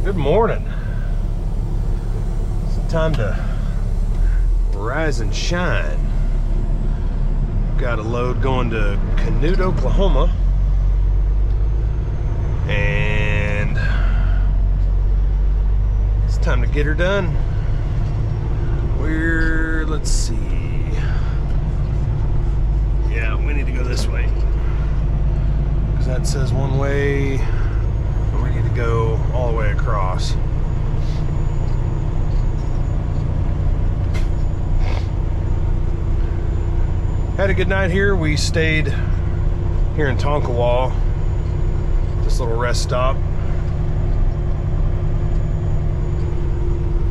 Good morning. It's time to rise and shine. Got a load going to Canute, Oklahoma. And it's time to get her done. Let's see. Yeah, we need to go this way. Because that says one way. We need to go all the way across. Had a good night here. We stayed here in Tonkawa, this little rest stop.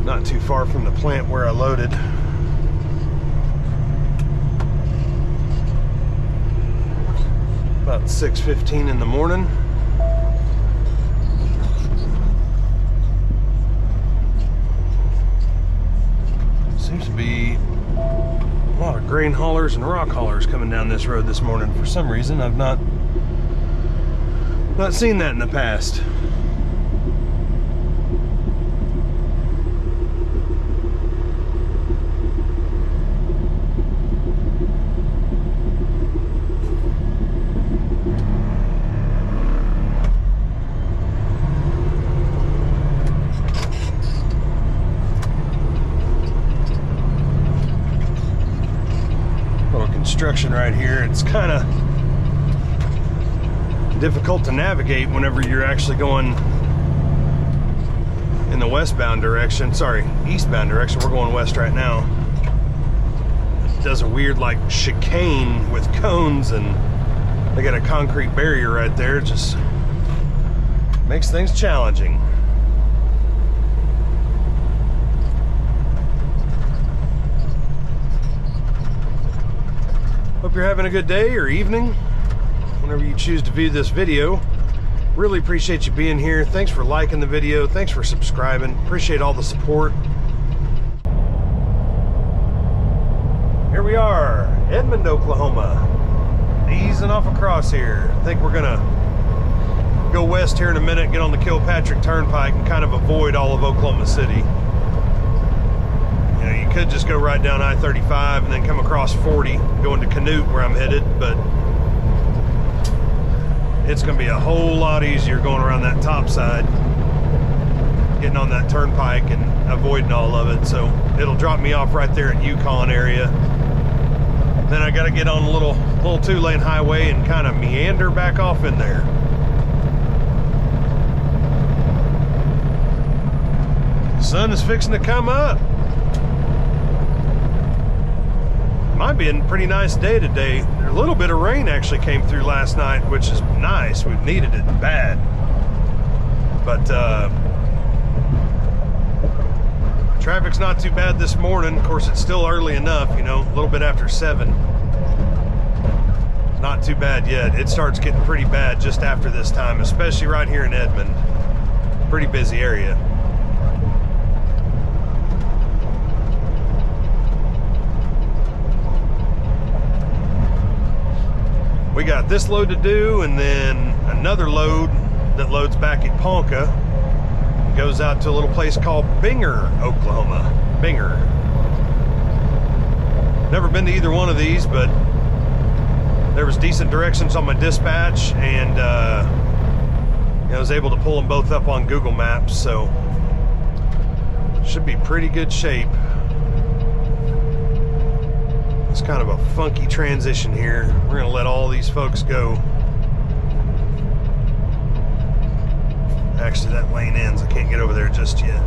Not too far from the plant where I loaded. About 6:15 in the morning. Seems to be a lot of grain haulers and rock haulers coming down this road this morning. For some reason, I've not seen that in the past. Construction right here. It's kind of difficult to navigate whenever you're actually going in the westbound direction. Sorry, eastbound direction. We're going west right now. It does a weird like chicane with cones, and they got a concrete barrier right there. It just makes things challenging. Hope you're having a good day or evening whenever you choose to view this video. Really appreciate you being here. Thanks for liking the video. Thanks for subscribing. Appreciate all the support. Here we are, Edmond, Oklahoma. Easing off across here. I think we're gonna go west here in a minute, get on the Kilpatrick Turnpike and kind of avoid all of Oklahoma City. You know, you could just go right down I-35 and then come across 40, going to Canute where I'm headed, but it's going to be a whole lot easier going around that top side, getting on that turnpike and avoiding all of it. So it'll drop me off right there at Yukon area. Then I got to get on a little 2-lane highway and kind of meander back off in there. The sun is fixing to come up. Might be a pretty nice day today. A little bit of rain actually came through last night, which is nice. We've needed it bad. But traffic's not too bad this morning. Of course, it's still early enough, you know, a little bit after 7. Not too bad yet. It starts getting pretty bad just after this time, especially right here in Edmond. Pretty busy area. We got this load to do, and then another load that loads back at Ponca. Goes out to a little place called Binger, Oklahoma. Binger. Never been to either one of these, but there was decent directions on my dispatch, and I was able to pull them both up on Google Maps, so should be pretty good shape. It's kind of a funky transition here. We're gonna let all these folks go. Actually, that lane ends. I can't get over there just yet.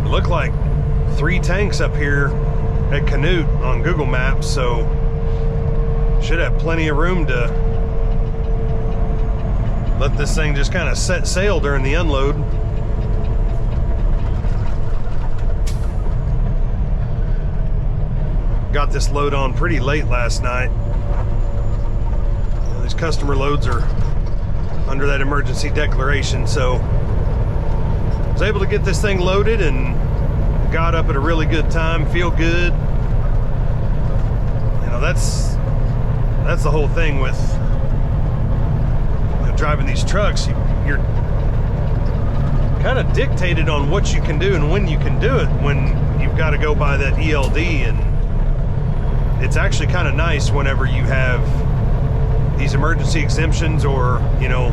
It looked like 3 tanks up here at Canute on Google Maps, so should have plenty of room to let this thing just kind of set sail during the unload. Got this load on pretty late last night. These customer loads are under that emergency declaration, so I was able to get this thing loaded and got up at a really good time. Feel good. that's the whole thing with driving these trucks. You're kind of dictated on what you can do and when you can do it, when you've got to go by that ELD. And it's actually kind of nice whenever you have these emergency exemptions, or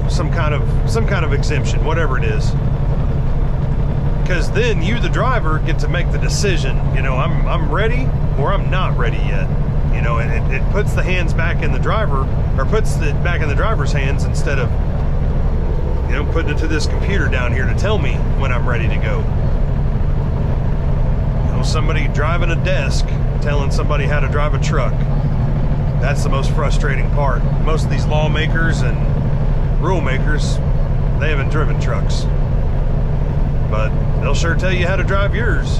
some kind of exemption, whatever it is, because then you, the driver, get to make the decision. I'm ready or I'm not ready yet. And it puts the hands back in the driver, or puts it back in the driver's hands, instead of putting it to this computer down here to tell me when I'm ready to go. Somebody driving a desk telling somebody how to drive a truck. That's the most frustrating part. Most of these lawmakers and rule makers, they haven't driven trucks, but they'll sure tell you how to drive yours.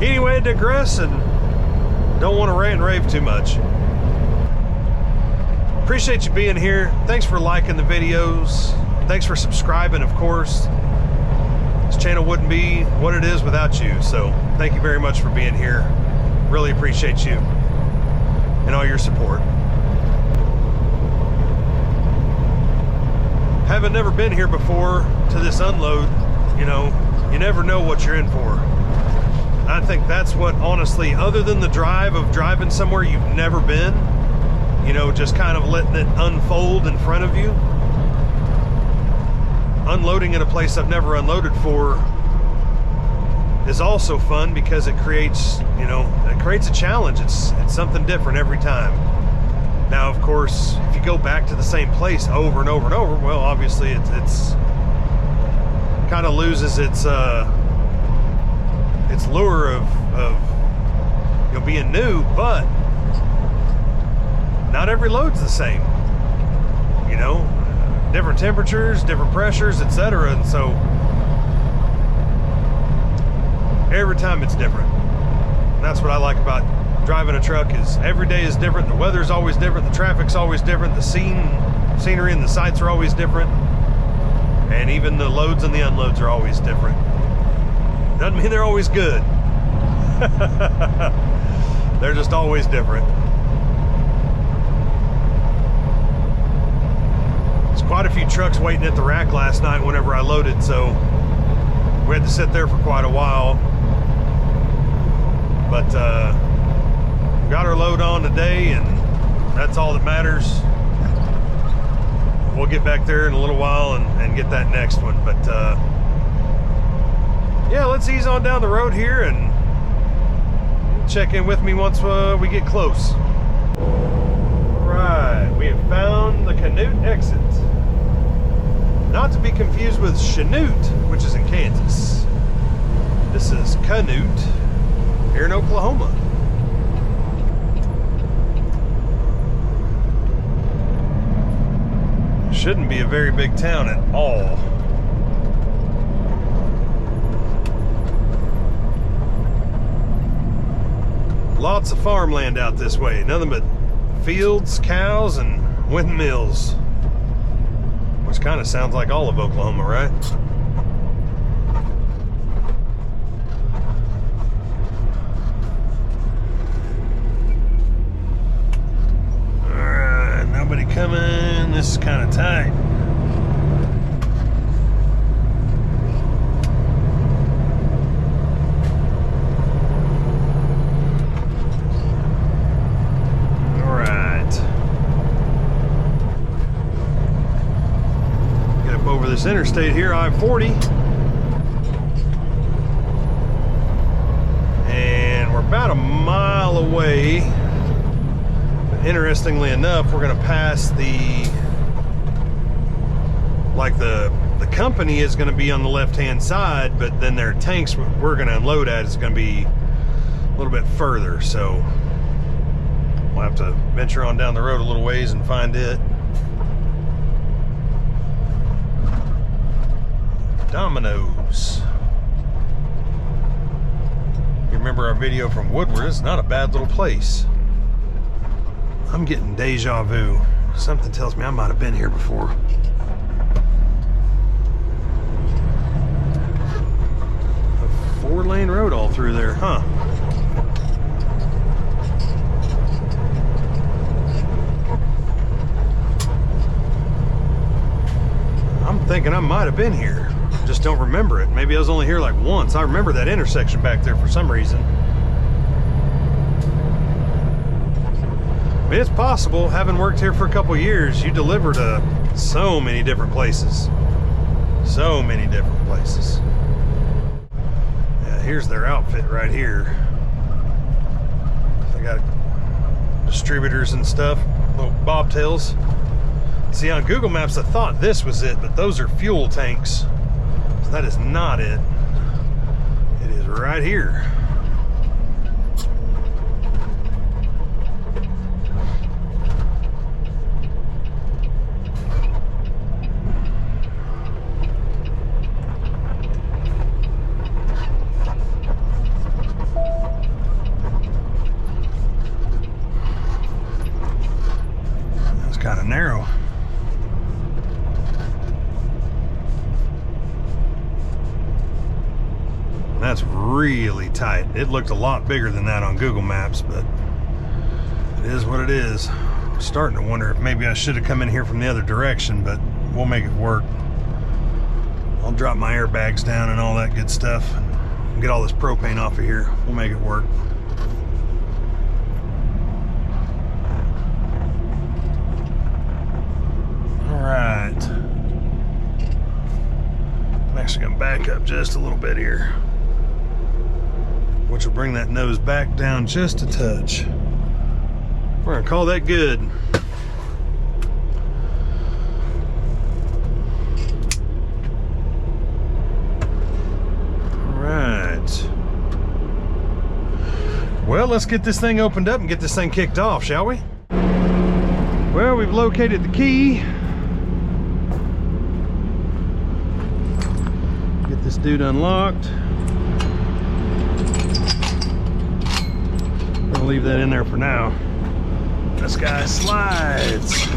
Anyway, I digress and don't want to rant and rave too much. Appreciate you being here. Thanks for liking the videos. Thanks for subscribing, of course. This channel wouldn't be what it is without you, so thank you very much for being here. Really appreciate you and all your support. Having never been here before to this unload, you never know what you're in for. I think that's what, honestly, other than the drive of driving somewhere you've never been, just kind of letting it unfold in front of you, unloading at a place I've never unloaded for is also fun, because it creates, a challenge. It's something different every time. Now, of course, if you go back to the same place over and over and over, well, obviously it's kind of loses its lure of being new. But not every load's the same. Different temperatures, different pressures, etc. And so every time it's different. And that's what I like about driving a truck, is every day is different. The weather's always different. The traffic's always different. The scenery and the sights are always different. And even the loads and the unloads are always different. Doesn't mean they're always good. They're just always different. There's quite a few trucks waiting at the rack last night whenever I loaded, so we had to sit there for quite a while. But got our load on today, and that's all that matters. We'll get back there in a little while and get that next one. But yeah, let's ease on down the road here and check in with me once we get close. Right, we have found the Canute exit. Not to be confused with Chanute, which is in Kansas. This is Canute here in Oklahoma. Shouldn't be a very big town at all. Lots of farmland out this way. Nothing but fields, cows, and windmills. Which kind of sounds like all of Oklahoma, right? Alright, nobody coming. This is kind of tight. This interstate here, I-40, and we're about a mile away. But interestingly enough, we're going to pass the company is going to be on the left-hand side, but then their tanks we're going to unload at is going to be a little bit further, so we'll have to venture on down the road a little ways and find it. Domino's. You remember our video from Woodward? It's not a bad little place. I'm getting deja vu. Something tells me I might have been here before. A 4-lane road all through there, huh? thinking I might have been here. Just don't remember it. Maybe I was only here like once. I remember that intersection back there for some reason. I mean, it's possible, having worked here for a couple years, you deliver to so many different places. So many different places. Yeah, here's their outfit right here. They got distributors and stuff, little bobtails. See, on Google Maps, I thought this was it, but those are fuel tanks. So that is not it. It is right here. It's kind of narrow. That's really tight. It looked a lot bigger than that on Google Maps, but it is what it is. I'm starting to wonder if maybe I should have come in here from the other direction, but we'll make it work. I'll drop my airbags down and all that good stuff and get all this propane off of here. We'll make it work. All right. I'm actually gonna back up just a little bit here, which will bring that nose back down just a touch. We're gonna call that good. All right. Well, let's get this thing opened up and get this thing kicked off, shall we? Well, we've located the key. Get this dude unlocked. I'll leave that in there for now. This guy slides.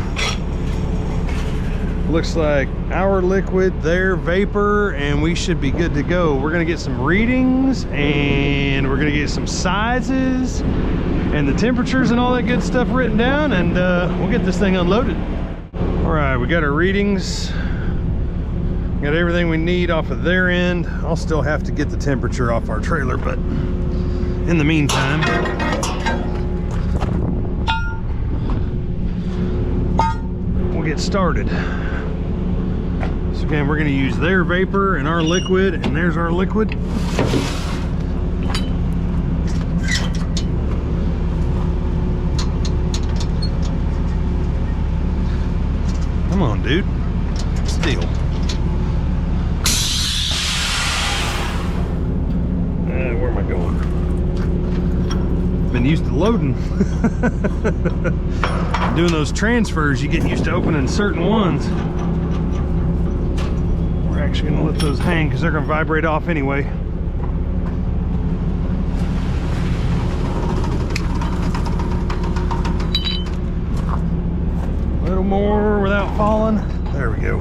Looks like our liquid, their vapor, and we should be good to go. We're gonna get some readings and we're gonna get some sizes and the temperatures and all that good stuff written down, and we'll get this thing unloaded. All right, we got our readings. Got everything we need off of their end. I'll still have to get the temperature off our trailer, but in the meantime, we'll get started. So again, we're gonna use their vapor and our liquid, and there's our liquid. Come on, dude. What's the deal? Where am I going? Been used to loading. Doing those transfers, you get used to opening certain ones. We're actually gonna let those hang because they're gonna vibrate off anyway. A little more without falling. There we go.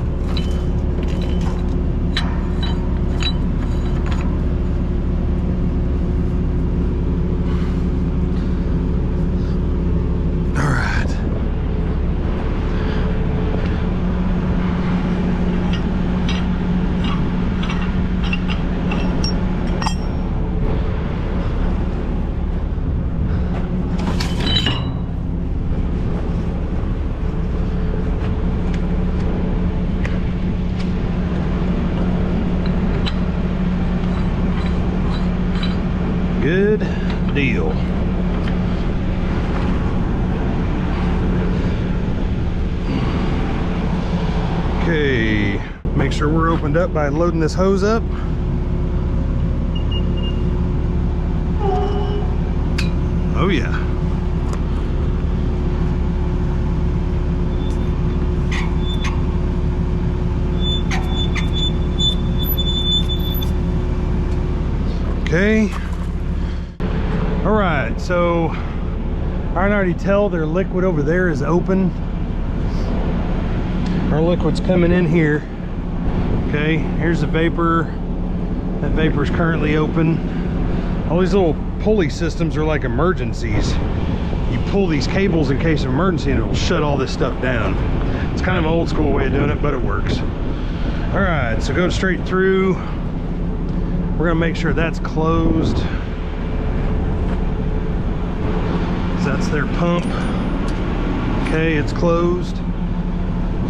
Good deal. Okay, make sure we're opened up by loading this hose up. Oh yeah. Okay. All right, so I can already tell their liquid over there is open. Our liquid's coming in here. Okay, here's the vapor. That vapor is currently open. All these little pulley systems are like emergencies. You pull these cables in case of emergency and it will shut all this stuff down. It's kind of an old school way of doing it, but it works. All right, so go straight through. We're gonna make sure that's closed. So that's their pump. Okay, it's closed.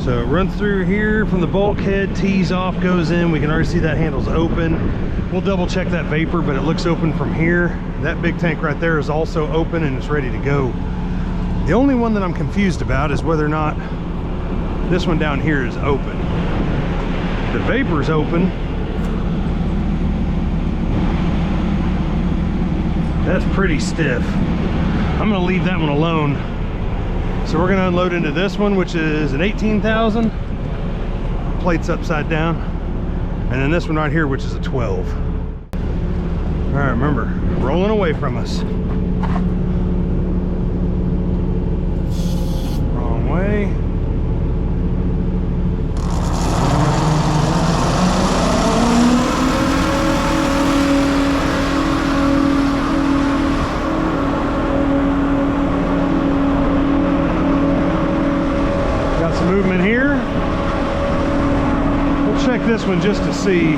So it runs through here from the bulkhead, tees off, goes in. We can already see that handle's open. We'll double check that vapor, but it looks open from here. That big tank right there is also open and it's ready to go. The only one that I'm confused about is whether or not this one down here is open. The vapor's open. That's pretty stiff. I'm gonna leave that one alone. So we're gonna unload into this one, which is an 18,000. Plate's upside down. And then this one right here, which is a 12. All right, remember, rolling away from us. Wrong way. Movement here. We'll check this one just to see.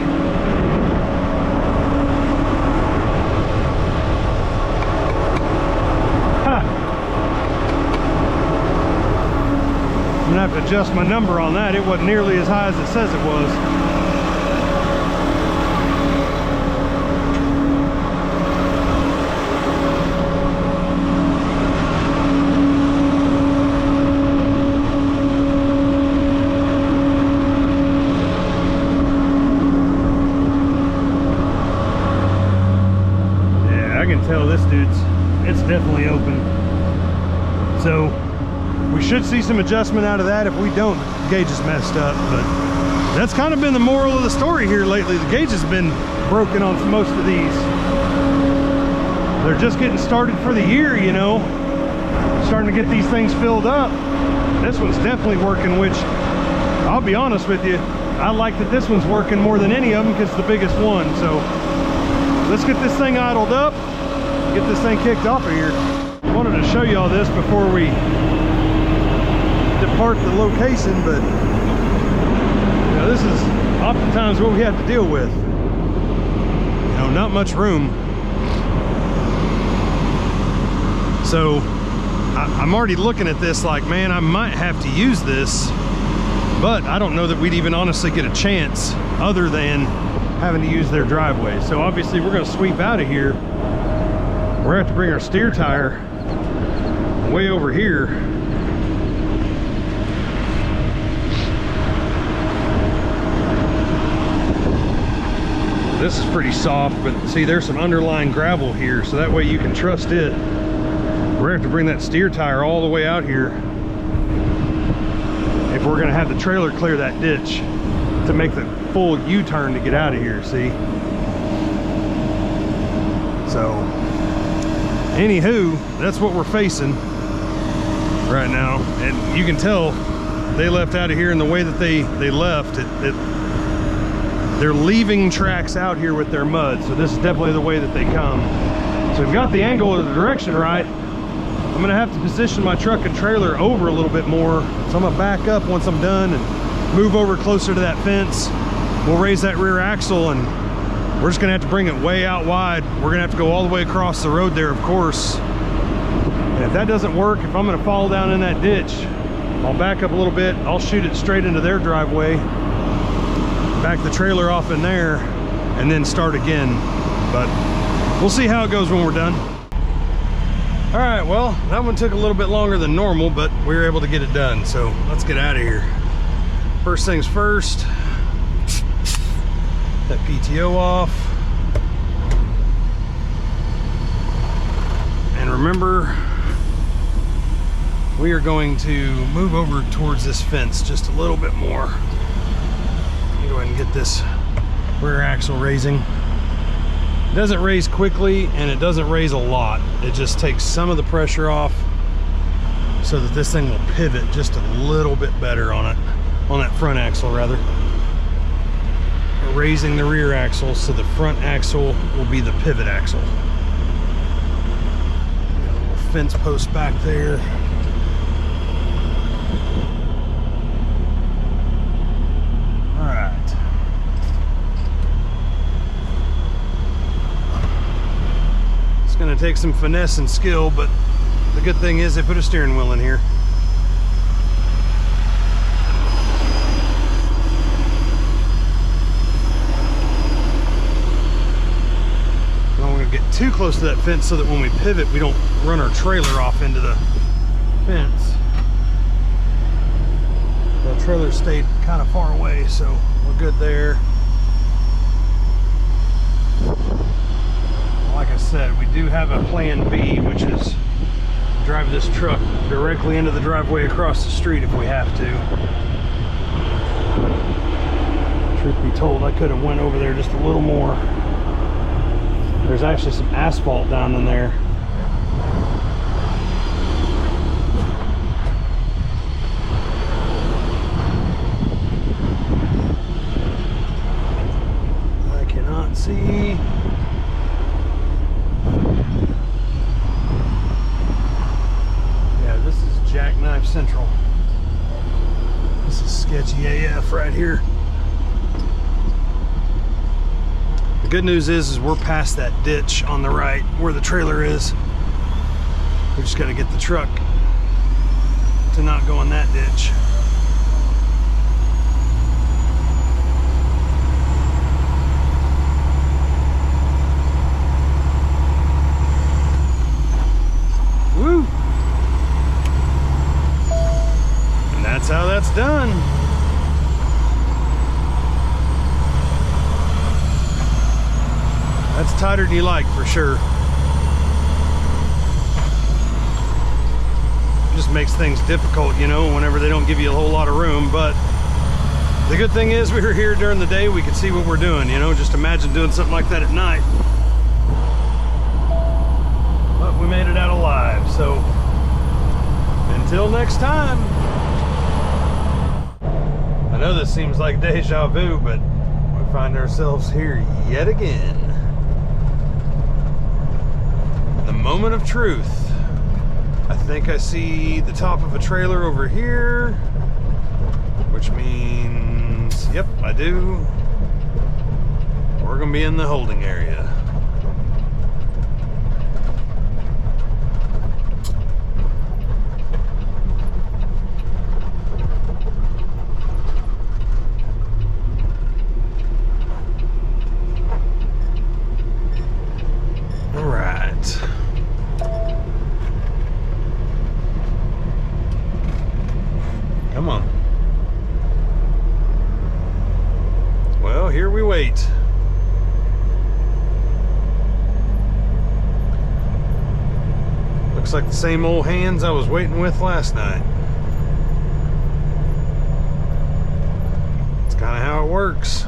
I'm gonna have to adjust my number on that. It wasn't nearly as high as it says it was. Tell this it's definitely open. So we should see some adjustment out of that. If we don't, the gauge is messed up, but that's kind of been the moral of the story here lately. The gauge has been broken on most of these. They're just getting started for the year, you know, starting to get these things filled up. This one's definitely working, which I'll be honest with you, I like that this one's working more than any of them because it's the biggest one. So let's get this thing idled up, get this thing kicked off of here. I wanted to show you all this before we depart the location, but you know, this is oftentimes what we have to deal with. You know, not much room. So I'm already looking at this like, man, I might have to use this, but I don't know that we'd even honestly get a chance other than having to use their driveway. So obviously we're going to sweep out of here. We're going to have to bring our steer tire way over here. This is pretty soft, but see, there's some underlying gravel here, so that way you can trust it. We're going to have to bring that steer tire all the way out here if we're going to have the trailer clear that ditch to make the full U-turn to get out of here, see? So anywho, that's what we're facing right now, and you can tell they left out of here in the way that they left. They're leaving tracks out here with their mud, so this is definitely the way that they come. So we've got the angle of the direction right. I'm gonna have to position my truck and trailer over a little bit more, so I'm gonna back up once I'm done and move over closer to that fence. We'll raise that rear axle, and we're just gonna have to bring it way out wide. We're gonna have to go all the way across the road there, of course. And if that doesn't work, if I'm gonna fall down in that ditch, I'll back up a little bit. I'll shoot it straight into their driveway, back the trailer off in there, and then start again. But we'll see how it goes when we're done. All right, well, that one took a little bit longer than normal, but we were able to get it done. So let's get out of here. First things first, that PTO off. And remember, we are going to move over towards this fence just a little bit more. Go ahead and get this rear axle raising. It doesn't raise quickly and it doesn't raise a lot. It just takes some of the pressure off so that this thing will pivot just a little bit better on it, on that front axle rather. We're raising the rear axle so the front axle will be the pivot axle. Got a little fence post back there. All right. gonna take some finesse and skill, but the good thing is they put a steering wheel in here. Don't want to get too close to that fence so that when we pivot, we don't run our trailer off into the fence. The trailer stayed kind of far away, so we're good there. Like I said, we do have a plan B, which is drive this truck directly into the driveway across the street if we have to. Truth be told, I could have went over there just a little more. There's actually some asphalt down in there. I cannot see. Jackknife Central. This is sketchy AF right here. The good news is we're past that ditch on the right where the trailer is. We just got to get the truck to not go in that ditch. Woo! That's how that's done. That's tighter than you like, for sure. It just makes things difficult, you know, whenever they don't give you a whole lot of room. But the good thing is we were here during the day, we could see what we're doing, you know. Just imagine doing something like that at night. But we made it out alive, so until next time. I know this seems like deja vu, but we find ourselves here yet again. The moment of truth. I think I see the top of a trailer over here, which means, yep, I do. We're gonna be in the holding area. Come on. Well, here we wait. Looks like the same old hands I was waiting with last night. It's kind of how it works.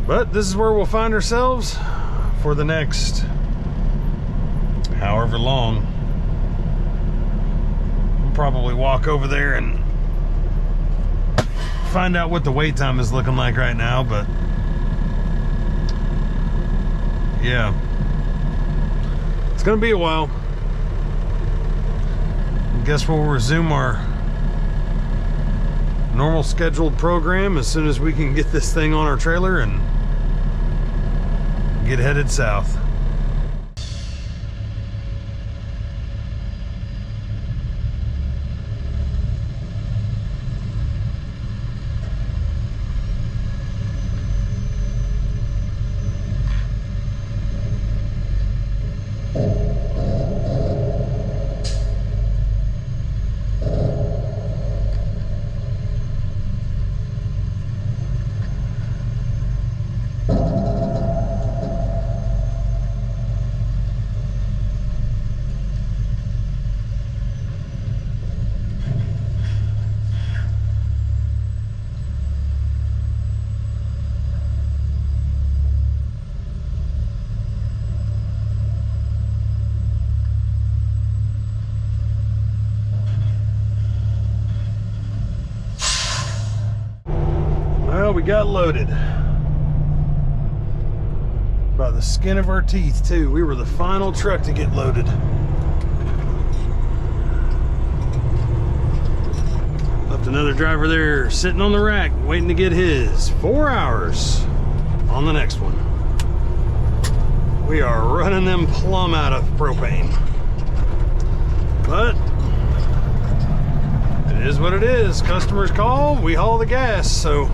But this is where we'll find ourselves for the next however long. We'll probably walk over there and find out what the wait time is looking like right now, but yeah, it's gonna be a while. I guess we'll resume our normal scheduled program as soon as we can get this thing on our trailer and get headed south. Well, we got loaded. By the skin of our teeth, too. We were the final truck to get loaded. Left another driver there sitting on the rack waiting to get his. 4 hours on the next one. we are running them plumb out of propane. But it is what it is. Customers call, we haul the gas. So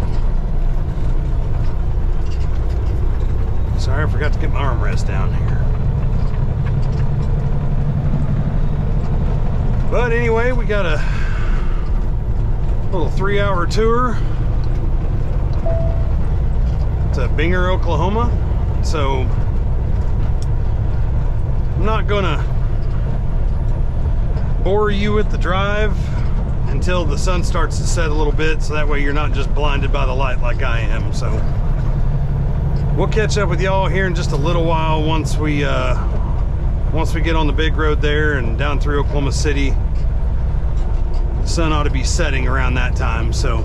sorry, I forgot to get my armrest down here. But anyway, we got a little 3-hour tour to Binger, Oklahoma. So I'm not gonna bore you with the drive until the sun starts to set a little bit, so that way you're not just blinded by the light like I am. So we'll catch up with y'all here in just a little while once we get on the big road there and down through Oklahoma City. The sun ought to be setting around that time, so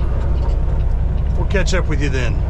we'll catch up with you then.